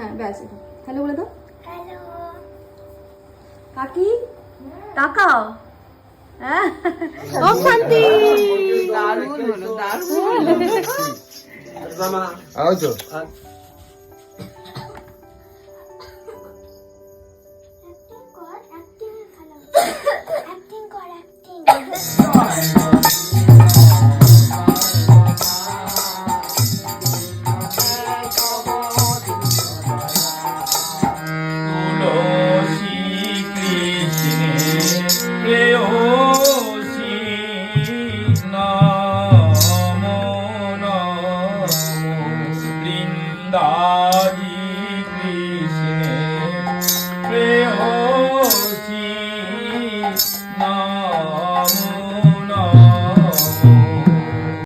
হ্যাঁ ব্যাস, হ্যালো বলে দাও। হ্যালো কাকি তাকাও। হ্যাঁ ওম শান্তি। দারুণ হলো, দারুণ।